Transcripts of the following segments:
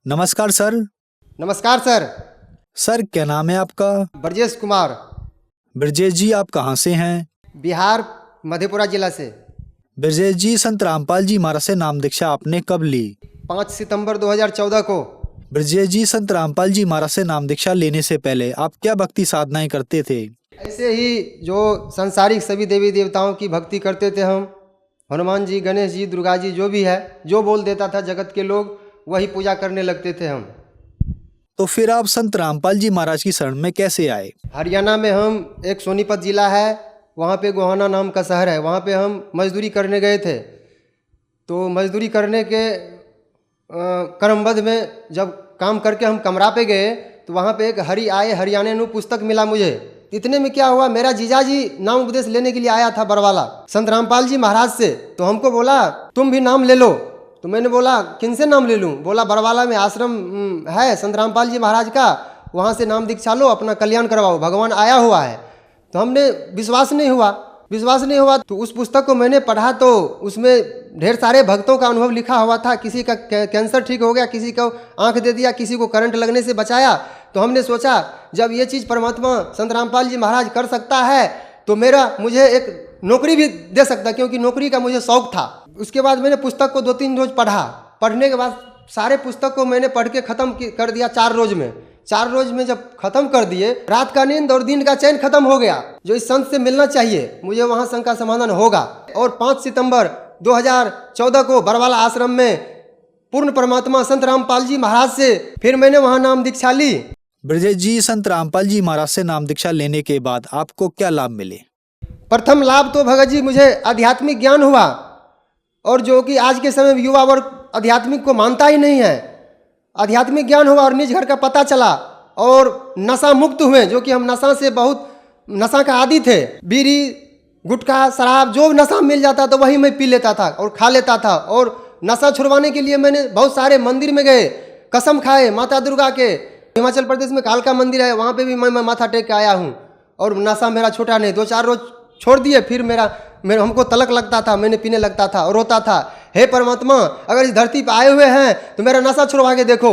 नमस्कार सर। नमस्कार sir. Sir क्या नाम है आपका? ब्रजेश कुमार। ब्रजेश जी, आप कहाँ से हैं? बिहार, मधेपुरा जिला से। ब्रजेश जी, संत रामपाल जी महाराज से नाम दीक्षा आपने कब ली? 5 सितंबर 2014 को। ब्रजेश जी, संत रामपाल जी महाराज से नाम दीक्षा लेने से पहले आप क्या भक्ति साधनाएं करते थे? ऐसे ही जो सांसारिक सभी देवी देवताओं की भक्ति करते थे हम। हनुमान जी, गणेश जी, दुर्गा जी, जो भी है, जो बोल देता था जगत के लोग, वही पूजा करने लगते थे हम। तो फिर आप संत रामपाल जी महाराज की शरण में कैसे आए? हरियाणा में हम, एक सोनीपत जिला है, वहाँ पे गोहाना नाम का शहर है, वहाँ पे हम मजदूरी करने गए थे। तो मजदूरी करने के क्रमबद्ध में जब काम करके हम कमरा पे गए तो वहाँ पे एक हरि आए हरियाणे नु पुस्तक मिला मुझे। इतने में क्या हुआ, मेरा जीजाजी नाम उपदेश लेने के लिए आया था बरवाला संत रामपाल जी महाराज से। तो हमको बोला तुम भी नाम ले लो। तो मैंने बोला किन से नाम ले लूँ? बोला बरवाला में आश्रम है संत रामपाल जी महाराज का, वहाँ से नाम दीक्षा लो, अपना कल्याण करवाओ, भगवान आया हुआ है। तो हमने विश्वास नहीं हुआ तो उस पुस्तक को मैंने पढ़ा तो उसमें ढेर सारे भक्तों का अनुभव लिखा हुआ था। किसी का कैंसर ठीक हो गया, किसी को आंख दे दिया, किसी को करंट लगने से बचाया। तो हमने सोचा जब ये चीज़ परमात्मा संत रामपाल जी महाराज कर सकता है तो मुझे एक नौकरी भी दे सकता, क्योंकि नौकरी का मुझे शौक था। उसके बाद मैंने पुस्तक को 2-3 रोज पढ़ा। पढ़ने के बाद सारे पुस्तक को मैंने पढ़ के ख़त्म कर दिया 4 रोज में। 4 रोज में जब खत्म कर दिए, रात का नींद और दिन का चैन खत्म हो गया। जो इस संत से मिलना चाहिए, मुझे वहाँ शंका समाधान होगा। और 5 सितंबर 2014 को बरवाला आश्रम में पूर्ण परमात्मा संत रामपाल जी महाराज से फिर मैंने वहाँ नाम दीक्षा ली। ब्रजेश जी, संत रामपाल जी महाराज से नाम दीक्षा लेने के बाद आपको क्या लाभ मिले? प्रथम लाभ तो भगत जी मुझे आध्यात्मिक ज्ञान हुआ, और जो कि आज के समय में युवा वर्ग आध्यात्मिक को मानता ही नहीं है। आध्यात्मिक ज्ञान हुआ और निज घर का पता चला, और नशा मुक्त हुए, जो कि हम नशा से बहुत नशा का आदी थे। बीड़ी, गुटखा, शराब, जो नशा मिल जाता तो वही मैं पी लेता था और खा लेता था। और नशा छुड़वाने के लिए मैंने बहुत सारे मंदिर में गए, कसम खाए माता दुर्गा के। हिमाचल प्रदेश में कालका मंदिर है, वहाँ पे भी मैं माथा टेक के आया हूँ, और नशा मेरा छोटा नहीं। 2-4 रोज छोड़ दिए, फिर मेरा हमको तलक लगता था, मैंने पीने लगता था और रोता था, हे परमात्मा अगर इस धरती पर आए हुए हैं तो मेरा नशा छुड़वा के देखो।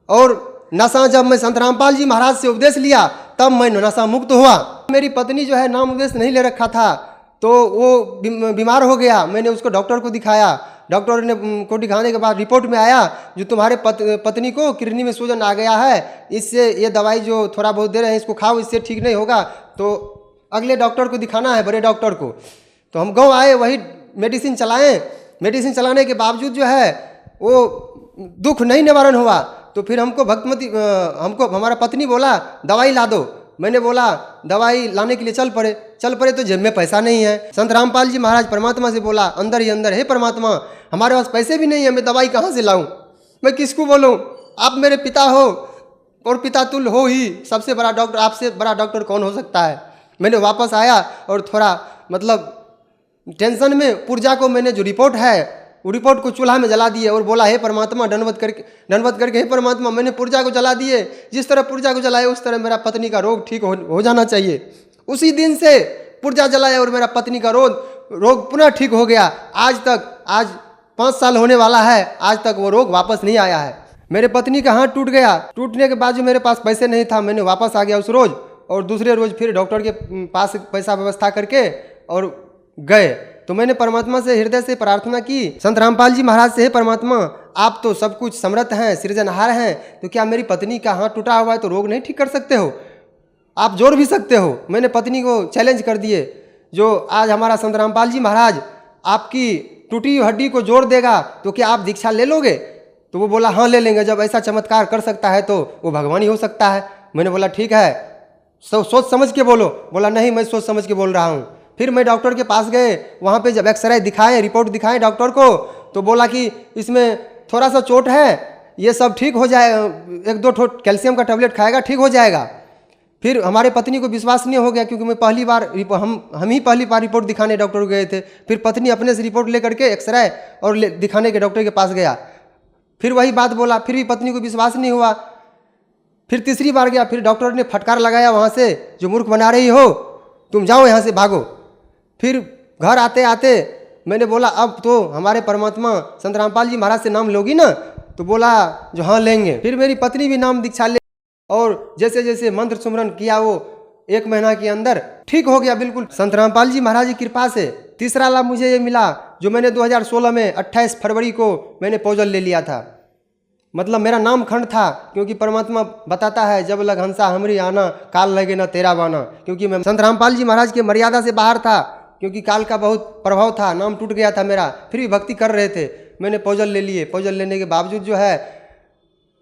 और नशा जब मैं संत रामपाल जी महाराज से उपदेश लिया तब मैं नशा मुक्त हुआ। मेरी पत्नी जो है नाम उपदेश नहीं ले रखा था, तो वो बीमार हो गया। मैंने उसको डॉक्टर को दिखाया। डॉक्टर ने को दिखाने के बाद रिपोर्ट में आया जो तुम्हारे पत्नी को किडनी में सूजन आ गया है, इससे ये दवाई जो थोड़ा बहुत दे रहे हैं इसको खाओ, इससे ठीक नहीं होगा, तो अगले डॉक्टर को दिखाना है, बड़े डॉक्टर को। तो हम गाँव आए, वही मेडिसिन चलाएं। मेडिसिन चलाने के बावजूद जो है वो दुख नहीं निवारण हुआ। तो फिर हमको हमारा पत्नी बोला दवाई ला दो। मैंने बोला दवाई लाने के लिए चल पड़े तो जेब में पैसा नहीं है। संत रामपाल जी महाराज परमात्मा से बोला अंदर ही अंदर, हे परमात्मा हमारे पास पैसे भी नहीं है, मैं दवाई कहाँ से लाऊं? मैं किसको बोलूं? आप मेरे पिता हो और पिता तुल्य हो ही, सबसे बड़ा डॉक्टर, आपसे बड़ा डॉक्टर कौन हो सकता है? मैंने वापस आया और थोड़ा मतलब टेंशन में पुर्जा को मैंने जो रिपोर्ट है वो रिपोर्ट को चूल्हा में जला दिए और बोला हे परमात्मा दंडवत करके हे परमात्मा मैंने पुर्जा को जला दिए, जिस तरह पुर्जा को जलाए उस तरह मेरा पत्नी का रोग ठीक हो जाना चाहिए। उसी दिन से पुर्जा जलाया और मेरा पत्नी का रोग पुनः ठीक हो गया। आज 5 साल होने वाला है, आज तक वो रोग वापस नहीं आया है। मेरे पत्नी का हाथ टूट गया, टूटने के बाद जो मेरे पास पैसे नहीं था, मैंने वापस आ गया उस रोज, और दूसरे रोज फिर डॉक्टर के पास पैसा व्यवस्था करके और गए। तो मैंने परमात्मा से हृदय से प्रार्थना की, संत रामपाल जी महाराज से, हे परमात्मा आप तो सब कुछ समर्थ हैं, सृजनहार हैं, तो क्या मेरी पत्नी का हाथ टूटा हुआ है तो रोग नहीं ठीक कर सकते हो? आप जोड़ भी सकते हो। मैंने पत्नी को चैलेंज कर दिए, जो आज हमारा संत रामपाल जी महाराज आपकी टूटी हड्डी को जोड़ देगा तो क्या आप दीक्षा ले लोगे? तो वो बोला हाँ ले लेंगे, जब ऐसा चमत्कार कर सकता है तो वो भगवान ही हो सकता है। मैंने बोला ठीक है, सोच समझ के बोलो। बोला नहीं मैं सोच समझ के बोल रहा हूँ। फिर मैं डॉक्टर के पास गए, वहाँ पे जब एक्सरे दिखाए, रिपोर्ट दिखाए डॉक्टर को, तो बोला कि इसमें थोड़ा सा चोट है, ये सब ठीक हो जाए, 1-2 कैल्शियम का टैबलेट खाएगा ठीक हो जाएगा। फिर हमारे पत्नी को विश्वास नहीं हो गया, क्योंकि मैं पहली बार हम ही पहली बार रिपोर्ट दिखाने डॉक्टर को गए थे। फिर पत्नी अपने से रिपोर्ट लेकर के एक्सरे और दिखाने के डॉक्टर के पास गया, फिर वही बात बोला, फिर भी पत्नी को विश्वास नहीं हुआ। फिर तीसरी बार गया, फिर डॉक्टर ने फटकार लगाया वहाँ से, जो मूर्ख बना रही हो, तुम जाओ यहाँ से, भागो। फिर घर आते आते मैंने बोला अब तो हमारे परमात्मा संत रामपाल जी महाराज से नाम लोगी ना, तो बोला जो हाँ लेंगे। फिर मेरी पत्नी भी नाम दीक्षा ले और जैसे जैसे मंत्र सुमरन किया वो 1 महीना के अंदर ठीक हो गया बिल्कुल संत रामपाल जी महाराज की कृपा से। तीसरा लाभ मुझे ये मिला जो मैंने 2016 में 28 फरवरी को मैंने पोजल ले लिया था। मतलब मेरा नाम खंड था, क्योंकि परमात्मा बताता है जब लग हंसा हमरी आना काल लगे ना तेरा बाना। क्योंकि मैं संत रामपाल जी महाराज के मर्यादा से बाहर था, क्योंकि काल का बहुत प्रभाव था, नाम टूट गया था मेरा, फिर भी भक्ति कर रहे थे। मैंने पोजल ले लिए। पोजल लेने के बावजूद जो है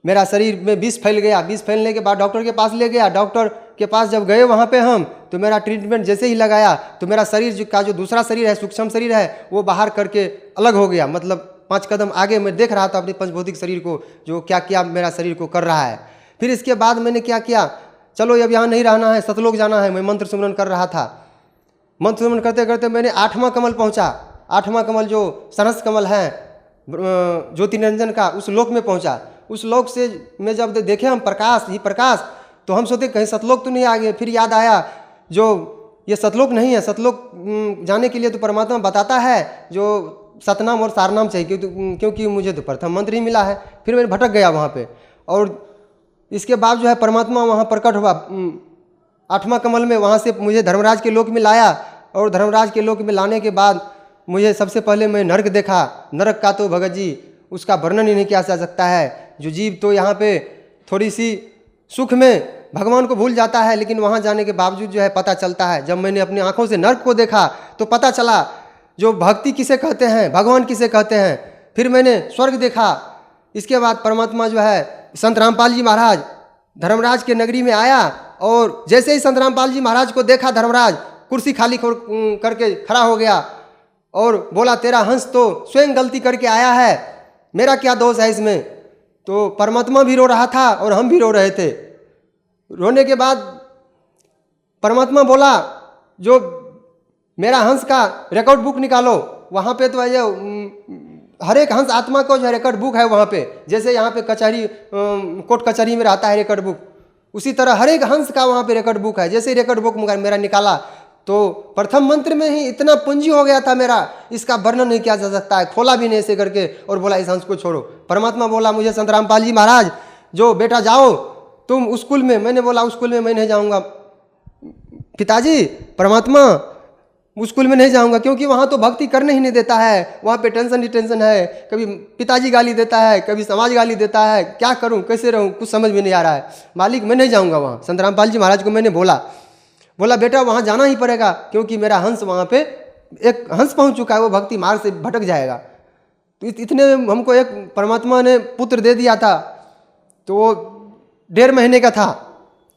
मेरा शरीर में विष फैल गया। विष फैलने के बाद डॉक्टर के पास ले गया। डॉक्टर के पास जब गए वहाँ पे हम, तो मेरा ट्रीटमेंट जैसे ही लगाया तो मेरा शरीर का जो दूसरा शरीर है, सूक्ष्म शरीर है, वो बाहर करके अलग हो गया। मतलब 5 कदम आगे मैं देख रहा था अपने पंचभौतिक शरीर को, जो क्या क्या मेरा शरीर को कर रहा है। फिर इसके बाद मैंने क्या किया, चलो अब यहाँ नहीं रहना है, सतलोक जाना है। मैं मंत्र सुमरन कर रहा था। मंत्र सुमरन करते करते मैंने 8वां कमल पहुँचा। 8वां कमल जो सरस कमल है ज्योति निरंजन का, उस लोक में पहुँचा। उस लोक से मैं जब देखे हम प्रकाश ही प्रकाश, तो हम सोचे कहीं सतलोक तो नहीं आ गए। फिर याद आया जो ये सतलोक नहीं है, सतलोक जाने के लिए तो परमात्मा बताता है जो सतनाम और सारनाम चाहिए, क्योंकि मुझे तो प्रथम मंत्र ही मिला है। फिर मैं भटक गया वहाँ पे, और इसके बाद जो है परमात्मा वहाँ प्रकट हुआ 8वां कमल में। वहाँ से मुझे धर्मराज के लोक में लाया, और धर्मराज के लोक में लाने के बाद मुझे सबसे पहले मैं नरक देखा। नरक का तो भगत जी उसका वर्णन ही नहीं किया जा सकता है। जो जीव तो यहाँ पे थोड़ी सी सुख में भगवान को भूल जाता है, लेकिन वहाँ जाने के बावजूद जो है पता चलता है। जब मैंने अपनी आंखों से नरक को देखा तो पता चला जो भक्ति किसे कहते हैं, भगवान किसे कहते हैं। फिर मैंने स्वर्ग देखा। इसके बाद परमात्मा जो है संत रामपाल जी महाराज धर्मराज के नगरी में आया, और जैसे ही संत रामपाल जी महाराज को देखा धर्मराज कुर्सी खाली करके खड़ा हो गया और बोला तेरा हंस तो स्वयं गलती करके आया है, मेरा क्या दोष है इसमें। तो परमात्मा भी रो रहा था और हम भी रो रहे थे। रोने के बाद परमात्मा बोला जो मेरा हंस का रिकॉर्ड बुक निकालो। वहाँ पे तो है हर एक हंस आत्मा को जो रिकॉर्ड बुक है वहाँ पे, जैसे यहाँ पे कचहरी कोर्ट कचहरी में रहता है रिकॉर्ड बुक, उसी तरह हर एक हंस का वहाँ पे रिकॉर्ड बुक है। जैसे रिकॉर्ड बुक मेरा निकाला तो प्रथम मंत्र में ही इतना पूंजी हो गया था मेरा, इसका वर्णन नहीं किया जा सकता है। खोला भी नहीं ऐसे करके और बोला इस हंस को छोड़ो। परमात्मा बोला मुझे संत रामपाल जी महाराज जो बेटा जाओ तुम उस स्कूल में। मैंने बोला उस स्कूल में मैं नहीं जाऊँगा पिताजी। परमात्मा उस स्कूल में नहीं जाऊँगा, क्योंकि वहाँ तो भक्ति करने ही नहीं देता है। वहाँ पे टेंशन ही टेंशन है, कभी पिताजी गाली देता है, कभी समाज गाली देता है। क्या करूँ, कैसे रहूँ, कुछ समझ में नहीं आ रहा है। मालिक मैं नहीं जाऊँगा वहाँ। संत रामपाल जी महाराज को मैंने बोला बेटा वहाँ जाना ही पड़ेगा, क्योंकि मेरा हंस वहाँ पे एक हंस पहुँच चुका है, वो भक्ति मार्ग से भटक जाएगा। तो इतने हमको एक परमात्मा ने पुत्र दे दिया था, तो वो 1.5 महीने का था।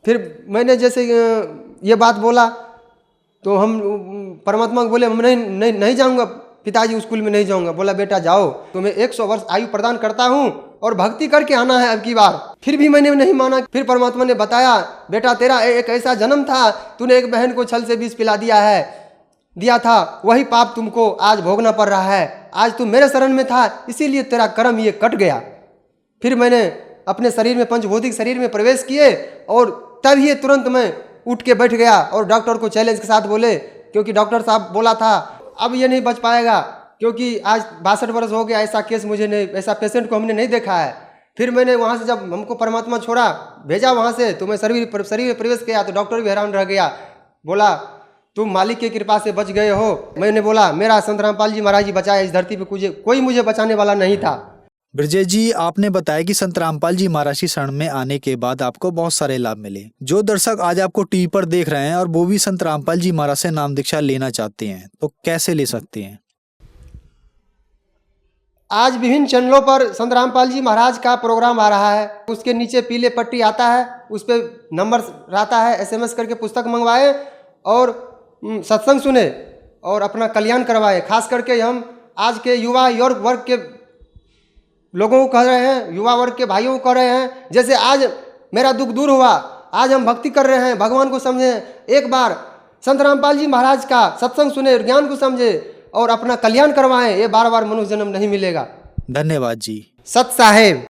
फिर मैंने जैसे ये बात बोला तो हम परमात्मा को बोले हम नहीं जाऊँगा पिताजी, उस स्कूल में नहीं जाऊँगा। बोला बेटा जाओ, तुम्हें 100 वर्ष आयु प्रदान करता हूँ और भक्ति करके आना है अब की बार। फिर भी मैंने नहीं माना। फिर परमात्मा ने बताया बेटा तेरा एक ऐसा जन्म था, तूने एक बहन को छल से विष पिला दिया था, वही पाप तुमको आज भोगना पड़ रहा है। आज तू मेरे शरण में था, इसीलिए तेरा कर्म ये कट गया। फिर मैंने अपने शरीर में पंचभौतिक शरीर में प्रवेश किए, और तब ही तुरंत मैं उठ के बैठ गया और डॉक्टर को चैलेंज के साथ बोले, क्योंकि डॉक्टर साहब बोला था अब ये नहीं बच पाएगा, क्योंकि आज 62 वर्ष हो गया, ऐसा केस मुझे नहीं, ऐसा पेशेंट को हमने नहीं देखा है। फिर मैंने वहाँ से जब हमको परमात्मा छोड़ा भेजा वहाँ से, तो मैं शरीर में प्रवेश किया तो डॉक्टर भी हैरान रह गया। बोला तुम मालिक की कृपा से बच गए हो। मैंने बोला मेरा संत रामपाल जी महाराज जी बचाए, इस धरती पे कोई मुझे बचाने वाला नहीं था। ब्रजेश जी आपने बताया कि संत रामपाल जी महाराज की शरण में आने के बाद आपको बहुत सारे लाभ मिले। जो दर्शक आज आपको टीवी पर देख रहे हैं और वो भी संत रामपाल जी महाराज से नाम दीक्षा लेना चाहते हैं, तो कैसे ले सकते हैं? आज विभिन्न चैनलों पर संत रामपाल जी महाराज का प्रोग्राम आ रहा है। उसके नीचे पीले पट्टी आता है, उस पर नंबर रहता है, SMS करके पुस्तक मंगवाए और सत्संग सुने और अपना कल्याण करवाए। खास करके हम आज के युवा वर्ग के लोगों को कह रहे हैं, युवा वर्ग के भाइयों को कह रहे हैं, जैसे आज मेरा दुख दूर हुआ, आज हम भक्ति कर रहे हैं, भगवान को समझे, एक बार संत रामपाल जी महाराज का सत्संग सुने, ज्ञान को समझे और अपना कल्याण करवाएं। ये बार बार मनुष्य जन्म नहीं मिलेगा। धन्यवाद जी। सत साहेब।